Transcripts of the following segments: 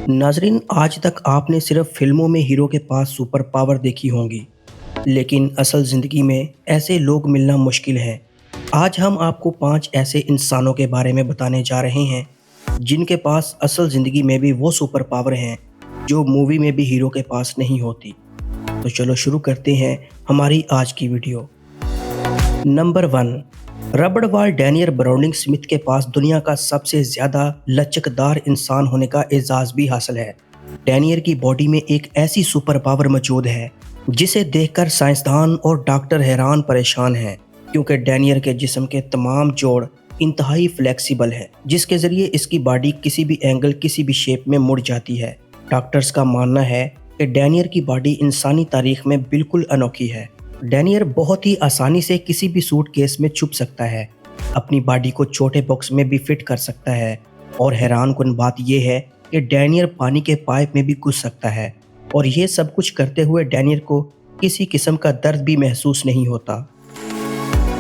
नाजरीन, आज तक आपने सिर्फ फिल्मों में हीरो के पास सुपर पावर देखी होंगी, लेकिन असल ज़िंदगी में ऐसे लोग मिलना मुश्किल है। आज हम आपको 5 ऐसे इंसानों के बारे में बताने जा रहे हैं, जिनके पास असल ज़िंदगी में भी वो सुपर पावर हैं, जो मूवी में भी हीरो के पास नहीं होती। तो चलो शुरू करते हैं हमारी आज की वीडियो। नंबर 1, रबड़ वाल डैनियल ब्राउनिंग स्मिथ के पास दुनिया का सबसे ज़्यादा लचकदार इंसान होने का एजाज़ भी हासिल है। डैनियल की बॉडी में एक ऐसी सुपर पावर मौजूद है, जिसे देखकर साइंसदान और डॉक्टर हैरान परेशान हैं, क्योंकि डैनियल के जिस्म के तमाम जोड़ इंतहाई फ्लेक्सिबल है, जिसके ज़रिए इसकी बॉडी किसी भी एंगल, किसी भी शेप में मुड़ जाती है। डॉक्टर्स का मानना है कि डैनियल की बॉडी इंसानी तारीख में बिल्कुल अनोखी है। डैनियल बहुत ही आसानी से किसी भी सूट केस में छुप सकता है, अपनी बॉडी को छोटे बॉक्स में भी फिट कर सकता है, और हैरानकुन बात यह है कि डैनियल पानी के पाइप में भी घुस सकता है, और ये सब कुछ करते हुए डैनियल को किसी किस्म का दर्द भी महसूस नहीं होता।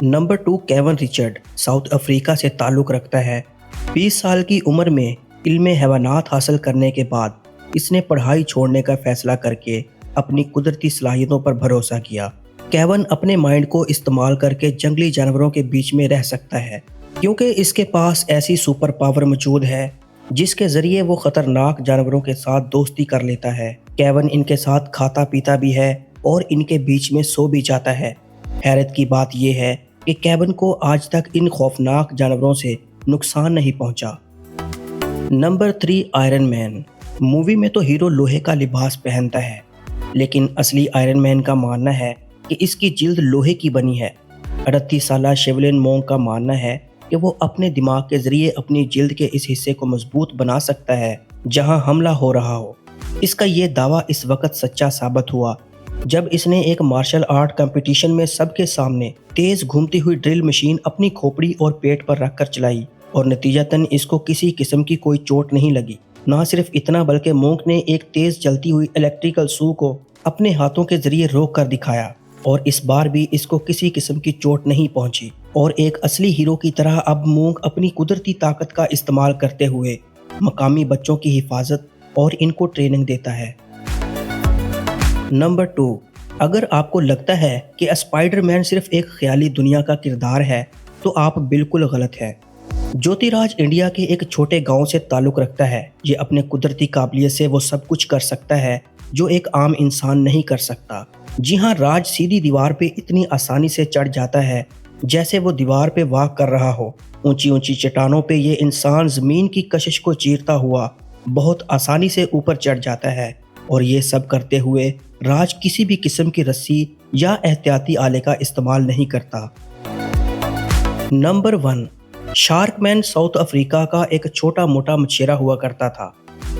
Number 2, Kevin Richard south Africa से ताल्लुक़ रखता है। 20 साल की उम्र में इल्म हैवानात हासिल करने के बाद इसने पढ़ाई छोड़ने का फैसला करके अपनी कुदरती सलाहियतों पर भरोसा किया। केविन अपने माइंड को इस्तेमाल करके जंगली जानवरों के बीच में रह सकता है, क्योंकि इसके पास ऐसी सुपर पावर मौजूद है जिसके ज़रिए वो ख़तरनाक जानवरों के साथ दोस्ती कर लेता है। केविन इनके साथ खाता पीता भी है और इनके बीच में सो भी जाता है। हैरत की बात यह है कि केविन को आज तक इन खौफनाक जानवरों से नुकसान नहीं पहुंचा। Number 3, iron man. मूवी में तो हीरो लोहे का लिबास पहनता है, लेकिन असली आयरन मैन का मानना है कि इसकी जिल्द लोहे की बनी है। 38 साला शेवलिन मोंग का मानना है कि वो अपने दिमाग के जरिए अपनी जिल्द के इस हिस्से को मजबूत बना सकता है जहां हमला हो रहा हो। इसका ये दावा इस वक्त सच्चा साबित हुआ जब इसने एक मार्शल आर्ट कंपटीशन में सबके सामने तेज घूमती हुई ड्रिल मशीन अपनी खोपड़ी और पेट पर रखकर चलाई, और नतीजतन इसको किसी किस्म की कोई चोट नहीं लगी। ना सिर्फ इतना, बल्कि मोंग ने एक तेज चलती हुई इलेक्ट्रिकल सू को अपने हाथों के जरिए रोक कर दिखाया, और इस बार भी इसको किसी किस्म की चोट नहीं पहुंची। और एक असली हीरो की तरह अब मोंग अपनी कुदरती ताकत का इस्तेमाल करते हुए मकामी बच्चों की हिफाजत और इनको ट्रेनिंग देता है। नंबर 2, अगर आपको लगता है कि स्पाइडरमैन सिर्फ एक ख्याली दुनिया का किरदार है, तो आप बिल्कुल गलत हैं। ज्योतिराज इंडिया के एक छोटे गांव से ताल्लुक़ रखता है। ये अपने कुदरती काबिलियत से वो सब कुछ कर सकता है जो एक आम इंसान नहीं कर सकता। जी हाँ, राज सीधी दीवार पे इतनी आसानी से चढ़ जाता है जैसे वो दीवार पे वॉक कर रहा हो। ऊंची ऊंची चट्टानों पे ये इंसान ज़मीन की कशिश को चीरता हुआ बहुत आसानी से ऊपर चढ़ जाता है, और ये सब करते हुए राज किसी भी किस्म की रस्सी या एहतियाती आले का इस्तेमाल नहीं करता। नंबर 1, शार्कमैन साउथ अफ्रीका का एक छोटा मोटा मछेरा हुआ करता था,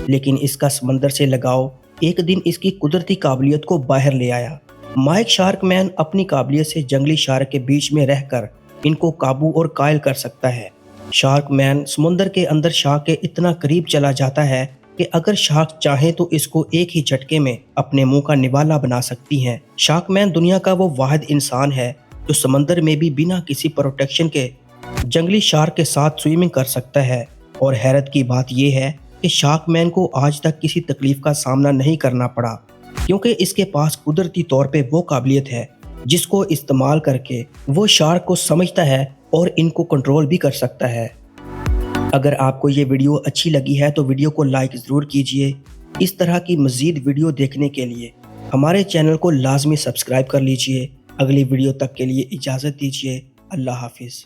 लेकिन इसका समंदर से लगाव एक दिन इसकी कुदरती काबिलियत को बाहर ले आया। माइक शार्कमैन अपनी काबिलियत से जंगली शार्क के बीच में रहकर इनको काबू और कायल कर सकता है। शार्कमैन समुंदर के अंदर शार्क के इतना करीब चला जाता है कि अगर शार्क चाहे तो इसको एक ही झटके में अपने मुंह का निवाला बना सकती हैं। शार्कमैन दुनिया का वो वाहिद इंसान है जो समंदर में भी बिना किसी प्रोटेक्शन के जंगली शार्क के साथ स्विमिंग कर सकता है। और हैरत की बात यह है कि शार्कमैन को आज तक किसी तकलीफ का सामना नहीं करना पड़ा, क्योंकि इसके पास कुदरती तौर पे वो काबिलियत है जिसको इस्तेमाल करके वो शार्क को समझता है और इनको कंट्रोल भी कर सकता है। अगर आपको ये वीडियो अच्छी लगी है तो वीडियो को लाइक ज़रूर कीजिए। इस तरह की मज़ीद वीडियो देखने के लिए हमारे चैनल को लाजमी सब्सक्राइब कर लीजिए। अगली वीडियो तक के लिए इजाज़त दीजिए। अल्लाह हाफिज़।